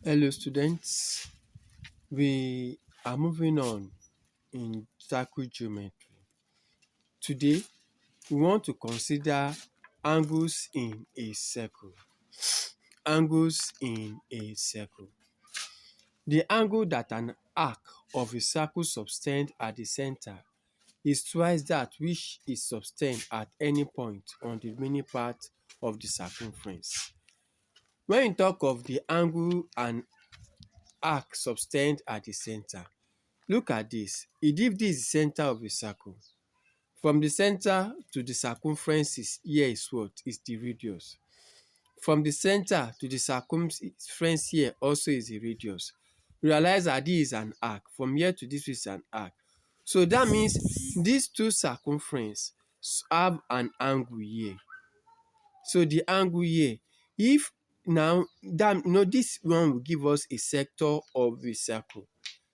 Hello students, we are moving on in circle geometry. Today, we want to consider angles in a circle. Angles in a circle. The angle that an arc of a circle subtends at the center is twice that which is subtended at any point on the remaining part of the circumference. When you talk of the angle an arc subtends at the center, look at this. If this is the center of a circle, from the center to the circumference here is what? Is the radius. From the center to the circumference here also is the radius. Realize that this is an arc. From here to this is an arc. So that means these two circumferences have an angle here. So the angle here, if now that this one will give us a sector of a circle.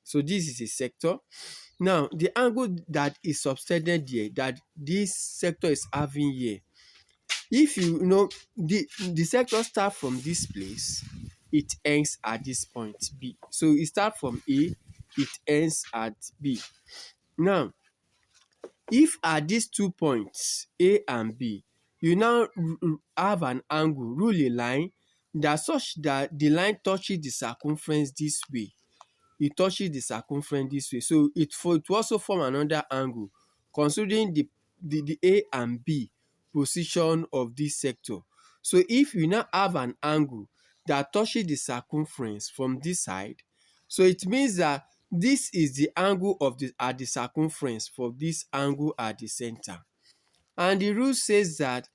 So this is a sector. Now the angle that is subtended here, that this sector is having here, if you know the sector start from this place, it ends at this point B. So it start from A, it ends at B. Now if at these 2 points A and B, you now have an angle, rule a line that such that the line touches the circumference this way. It touches the circumference this way. So it will also form another angle considering the A and B position of this sector. So if you now have an angle that touches the circumference from this side, so it means that this is the angle of at the circumference for this angle at the center. And the rule says that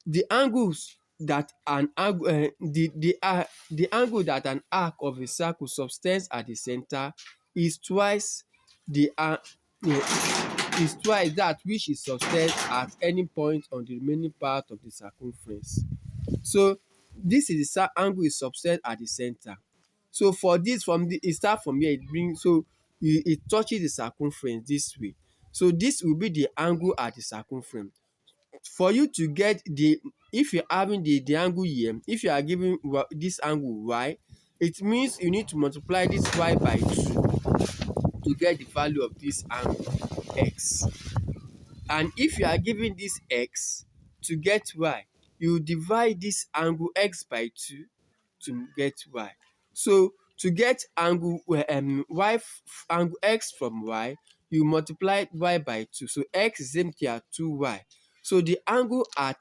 the angles that an angle the angle that an arc of a circle subtends at the center is twice the is twice that which is subtends at any point on the remaining part of the circumference. So this is the angle is subtend at the center. So for this, from the it start from here, it brings, so it touches the circumference this way. So this will be the angle at the circumference. For you to get the, if you're having the angle here, if you are giving this angle y, it means you need to multiply this y by 2 to get the value of this angle x. And if you are giving this x to get y, you divide this angle x by 2 to get y. So to get angle angle x from y, you multiply y by 2. So x is empty at 2y. So the angle at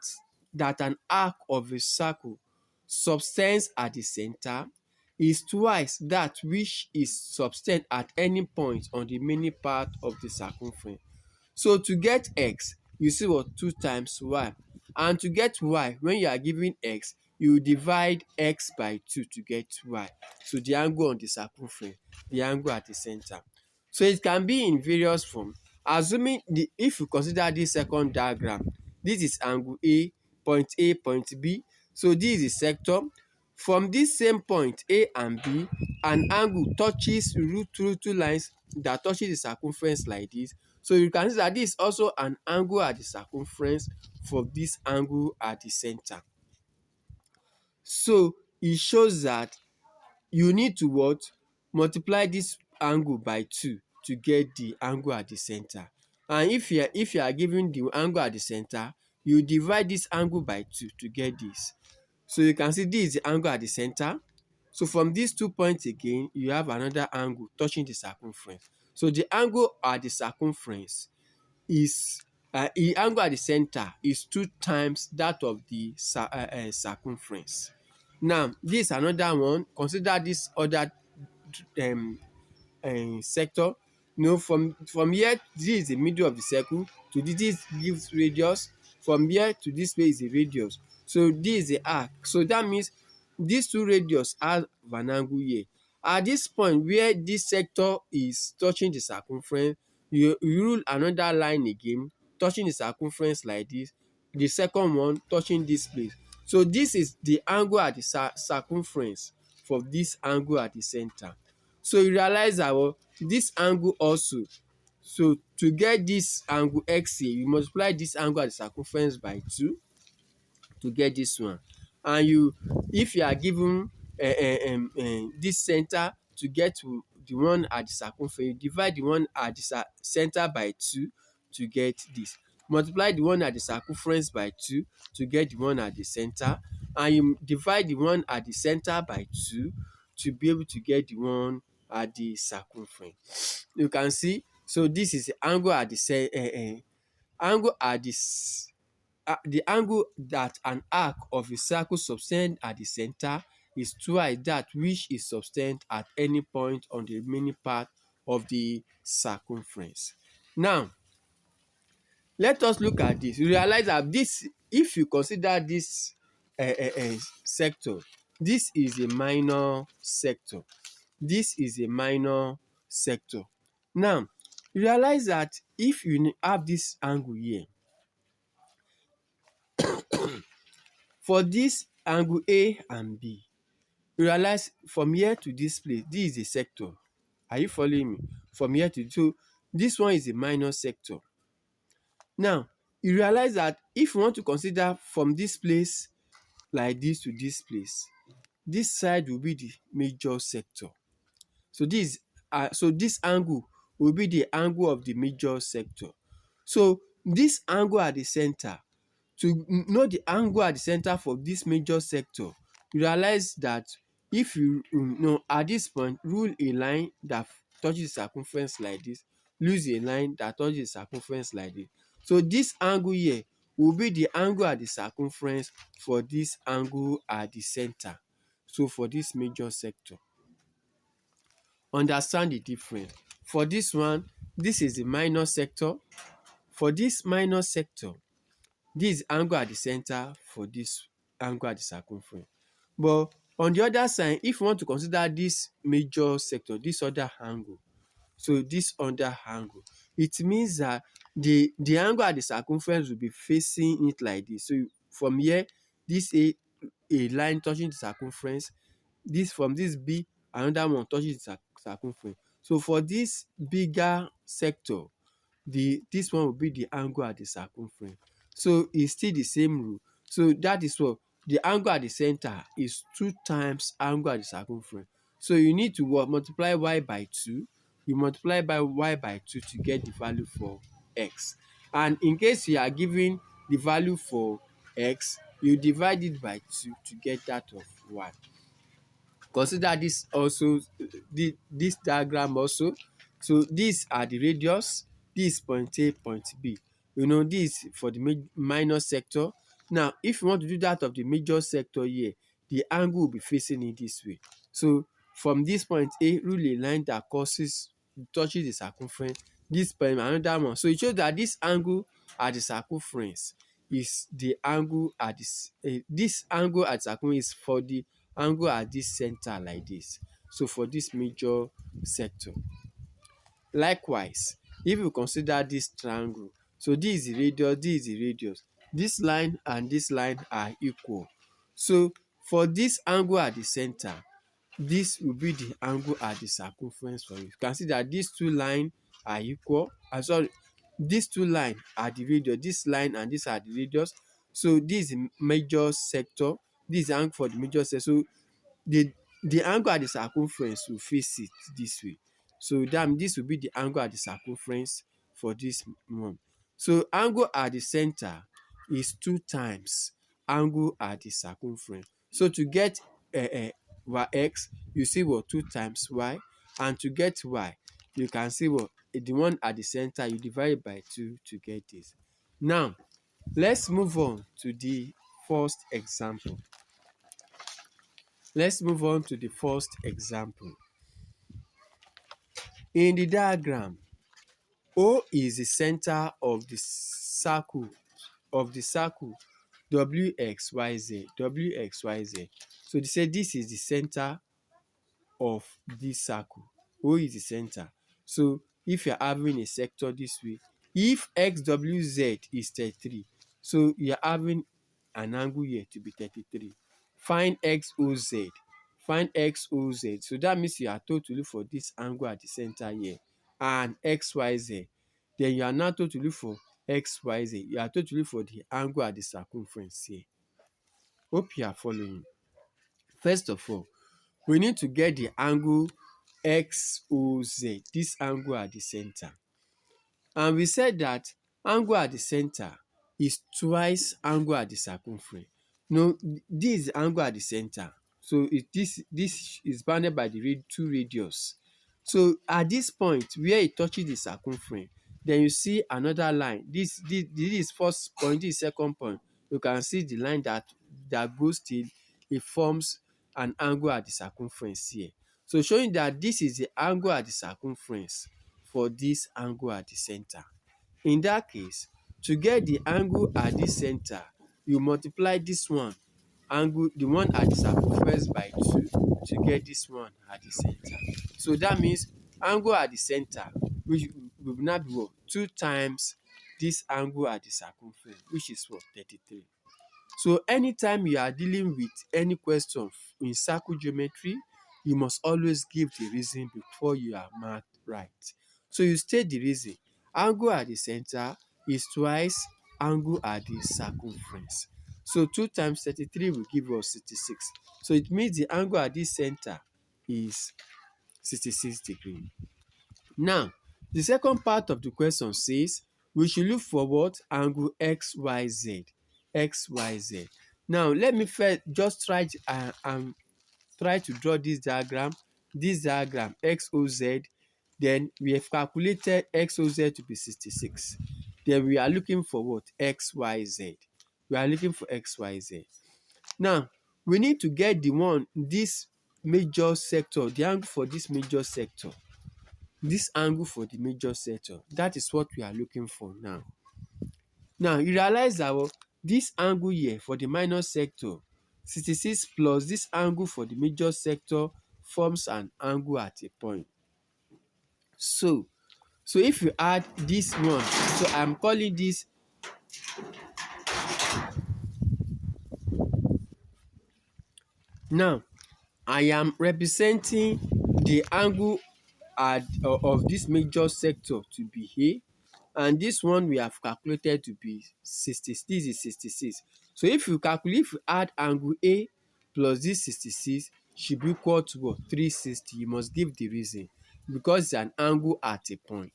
that an arc of a circle subtends at the center is twice that which is subtend at any point on the remaining part of the circumference. So to get x, you see what? 2 times y. And to get y, when you are given x, you divide x by 2 to get y. So the angle on the circumference, the angle at the center. So it can be in various forms. Assuming if you consider this second diagram, this is angle A, point B. So this is the sector. From this same point A and B, an angle touches through two lines that touches the circumference like this. So you can see that this is also an angle at the circumference for this angle at the center. So it shows that you need to what? Multiply this angle by 2 to get the angle at the center. And if you are given the angle at the center, you divide this angle by 2 to get this. So you can see this is the angle at the center. So from these 2 points again, you have another angle touching the circumference. So the angle at the circumference is the angle at the center is 2 times that of the circumference. Now this is another one. Consider this other um sector. From here, this is the middle of the circle to this gives radius. From here to this way is the radius. So this is the arc. So that means these two radius have an angle here. At this point where this sector is touching the circumference, you rule another line again touching the circumference like this, the second one touching this place. So this is the angle at the circumference for this angle at the center. So you realize that this angle also, so to get this angle x here, you multiply this angle at the circumference by 2 to get this one. And if you are given this center to get to the one at the circumference. You divide the one at the center by 2 to get this. Multiply the one at the circumference by 2 to get the one at the center, and you divide the one at the center by 2 to be able to get the one at the circumference. You can see, so this is the angle at the angle at the angle that an arc of a circle subtend at the center is twice that which is subtend at any point on the remaining part of the circumference. Now, let us look at this. You realize that this, if you consider this sector, this is a minor sector. This is a minor sector. Now, you realize that if you have this angle here, for this angle A and B, you realize from here to this place, this is a sector. Are you following me? From here to, so this one is a minor sector. Now, you realize that if you want to consider from this place like this to this place, this side will be the major sector. So this angle will be the angle of the major sector. So this angle at the center, to know the angle at the center for this major sector, you realize that if you know at this point, rule a line that touches the circumference like this, lose a line that touches the circumference like this. So this angle here will be the angle at the circumference for this angle at the center. So for this major sector, understand the difference. For this one, this is the minor sector. For this minor sector, this is angle at the center for this angle at the circumference. But on the other side, if you want to consider this major sector, this other angle, so this other angle, it means that the angle at the circumference will be facing it like this. So from here, this a line touching the circumference, this from this B, another one touches the circumference. So for this bigger sector, this one will be the angle at the circumference. So it's still the same rule. So that is what the angle at the center is 2 times angle at the circumference. So you need to multiply y by 2. You multiply by y by 2 to get the value for x. And in case you are given the value for x, you divide it by 2 to get that of y. Consider this also, this diagram also. So these are the radius, this is point A, point B. You know, this for the minor sector. Now, if you want to do that of the major sector here, the angle will be facing it this way. So from this point A, rule a line that touches the circumference, this point another one. So it shows that this angle at the circumference is the angle at this angle at circumference is for the angle at this center like this. So for this major sector. Likewise, if you consider this triangle, so this is the radius, this is the radius. This line and this line are equal. So for this angle at the center, this will be the angle at the circumference for you. You can see that these two lines are equal. Sorry, these two lines are the radius. This line and this are the radius. So this is the major sector. This is the angle for the major sector. So the angle at the circumference will face it this way. So this will be the angle at the circumference for this one. So angle at the center is 2 times angle at the circumference. So to get x, you see what 2 times y, and to get y, you can see what the one at the center, you divide by 2 to get this. Now, let's move on to the first example. Let's move on to the first example. In the diagram, O is the center of the circle WXYZ. So they say this is the center of this circle. O is the center. So if you're having a sector this way, if XWZ is 33, so you're having an angle here to be 33. Find XOZ. Find XOZ. So that means you are told to look for this angle at the center here and XYZ. Then you are now told to look for XYZ. You are told to look for the angle at the circumference here. Hope you are following. First of all, we need to get the angle XOZ, this angle at the center. And we said that angle at the center is twice angle at the circumference. No, this is angle at the center. So this is bounded by the two radius. So at this point where it touches the circumference, then you see another line. This is first point, this is second point. You can see the line that goes till it forms an angle at the circumference here. So showing that this is the angle at the circumference for this angle at the center. In that case, to get the angle at this center, you multiply this one angle, the one at the circumference, by 2 to get this one at the center. So that means angle at the center, which will now be what? 2 times this angle at the circumference, which is what? 33. So anytime you are dealing with any question in circle geometry, you must always give the reason before you are marked right. So you state the reason. Angle at the center is twice angle at the circumference. So 2 times 33 will give us 66. So it means the angle at this center is 66 degrees. Now, the second part of the question says we should look for what? Angle XYZ. XYZ. Now, let me first just try to draw this diagram. This diagram XOZ. Then we have calculated XOZ to be 66. Then we are looking for what? XYZ. We are looking for XYZ. Now, we need to get this major sector, the angle for this major sector. This angle for the major sector, that is what we are looking for now. Now you realize that this angle here for the minor sector, 66 plus this angle for the major sector forms an angle at a point. So if you add this one, so I'm calling this, now I am representing the angle of this major sector to be A, and this one we have calculated to be 66. This is 66. So if you add angle A plus this 66 should be equal to what? 360. You must give the reason because it's an angle at a point.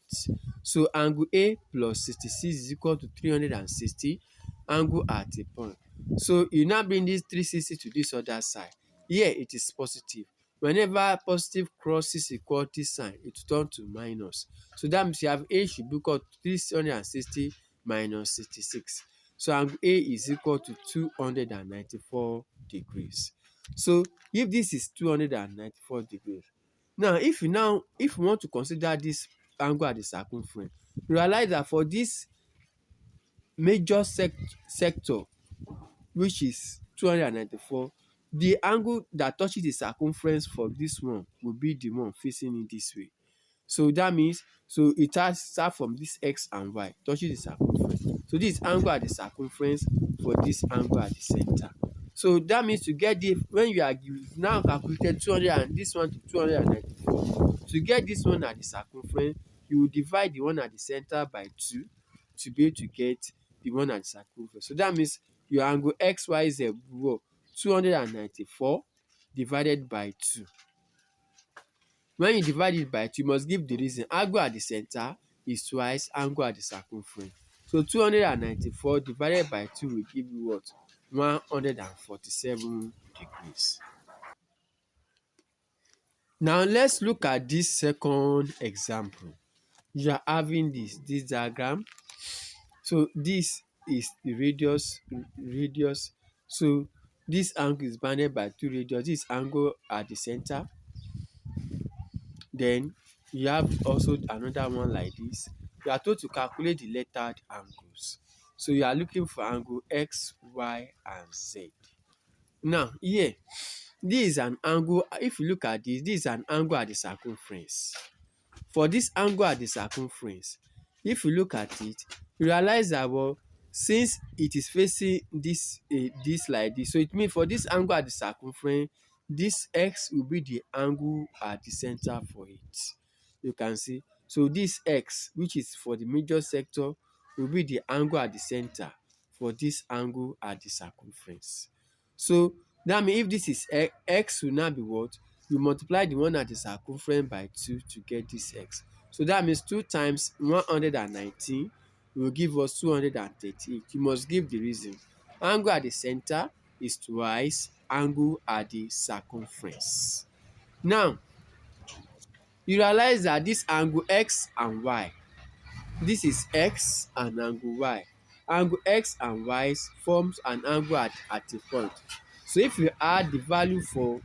So angle A plus 66 is equal to 360, angle at a point. So you now bring this 360 to this other side. Here it is positive. Whenever positive crosses equality sign, it will turn to minus. So that means you have A should be equal to 360 minus 66. So angle A is equal to 294 degrees. So if this is 294 degrees, now if you want to consider this angle at the circumference, realize that for this major sector, which is 294, the angle that touches the circumference for this one will be the one facing in this way. So that means, so it has start from this x and y, touches the circumference. So this is angle at the circumference for this angle at the center. So that means to get the, when you are now calculated 200 and this one to 294, to get this one at the circumference, you will divide the one at the center by 2 to be able to get the one at the circumference. So that means your angle XYZ will 294 divided by 2. When you divide it by 2, you must give the reason. Angle at the center is twice angle at the circumference. So 294 divided by 2 will give you what? 147 degrees. Now let's look at this second example. You are having this diagram. So this is the radius. So this angle is bounded by 2 radius. This angle at the center. Then you have also another one like this. You are told to calculate the lettered angles. So you are looking for angle X, Y, and Z. Now here, this is an angle. If you look at this is an angle at the circumference. For this angle at the circumference, if you look at it, you realize that since it is facing this like this, so it means for this angle at the circumference, this x will be the angle at the center for it. You can see. So this x, which is for the major sector, will be the angle at the center for this angle at the circumference. So that means if this is x will now be what? we multiply the one at the circumference by 2 to get this x. So that means 2 times 119 will give us 238. You must give the reason. Angle at the center is twice angle at the circumference. Now, you realize that this angle x and y, this is x and angle y. Angle x and y forms an angle at a point. So if you add the value for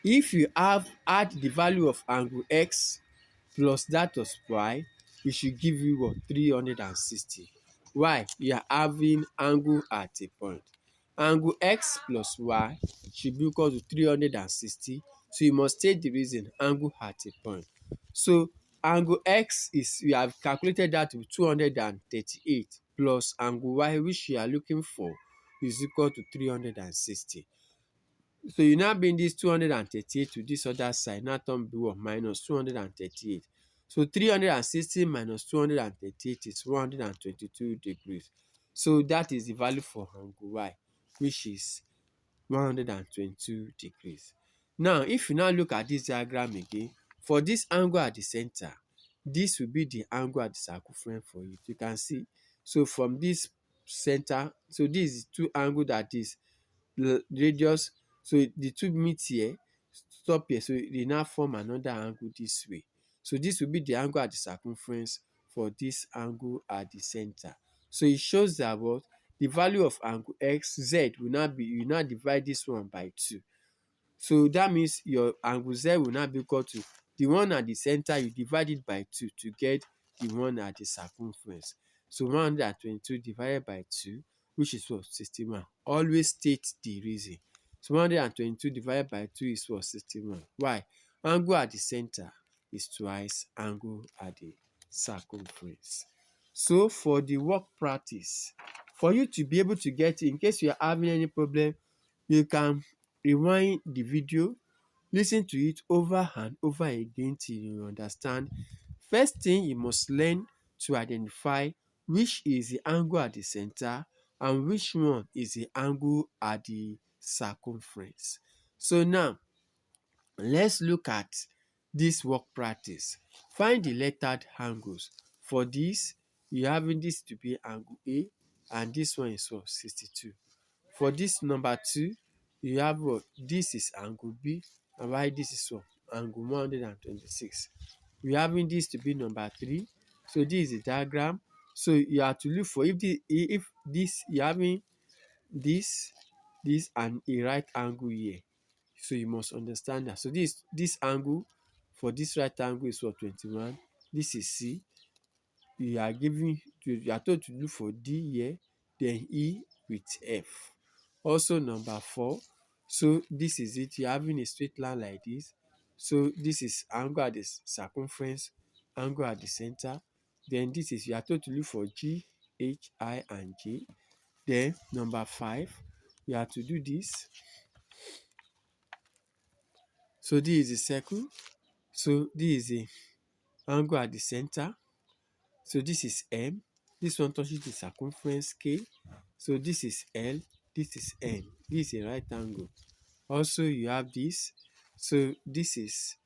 if you add the value of angle x plus that of y, it should give you what? 360. Why? You are having angle at a point. Angle x plus y should be equal to 360. So you must state the reason, angle at a point. So angle x is, we have calculated that to be 238 plus angle y, which you are looking for, is equal to 360. So you now bring this 238 to this other side, now turn be what? Minus 238. So 360 minus 238 is 122 degrees. So that is the value for angle y, which is 122 degrees. Now, if you now look at this diagram again, for this angle at the center, this will be the angle at the circumference for it. You can see. So from this center, so this is two angle that is radius, so the two meet here, stop here, so they now form another angle this way. So this will be the angle at the circumference for this angle at the center. So it shows that what the value of angle x z will now be, you now divide this one by 2. So that means your angle z will now be equal to the one at the center, you divide it by 2 to get the one at the circumference. So 122 divided by 2, which is what? 61. Always state the reason. So 122 divided by 2 is what? 61. Why? Angle at the center is twice angle at the circumference. So for the work practice, for you to be able to get it, in case you are having any problem, you can rewind the video, listen to it over and over again till you understand. First thing, you must learn to identify which is the angle at the center and which one is the angle at the circumference. So now, let's look at this work practice. Find the lettered angles. For this, you having this to be angle A, and this one is what? 62. For this number 2, you have what? This is angle B, and while this is what? Angle 126. We having this to be number 3. So this is the diagram. So you have to look for, if this, you having this, and a right angle here. So you must understand that. So this angle for this right angle is what? 21. This is C. You are told to look for D here, then E with F. Also number 4. So this is it. You're having a straight line like this. So this is angle at the circumference, angle at the center. Then this is, you are told to look for G, H, I, and J. Then number 5, you have to do this. So this is the circle. So this is the angle at the center. So this is M. This one touches the circumference K. So this is L. This is N. This is a right angle. Also, you have this. So this is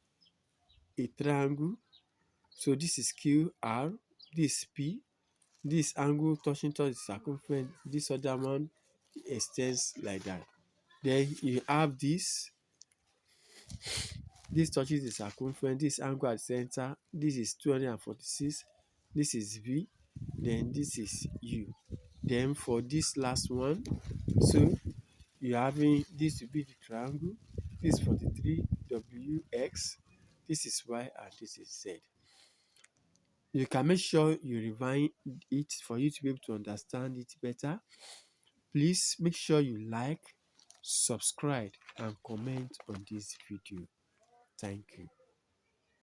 a triangle. So this is QR. This is P. This angle touching towards the circumference. This other one extends like that. Then you have this. This touches the circumference. This angle at the center. This is 246. This is V. Then this is U. Then for this last one, so you having this to be the triangle. This is 43 WX. This is Y, and this is Z. You can make sure you rewind it for you to be able to understand it better. Please make sure you like, subscribe, and comment on this video. Thank you.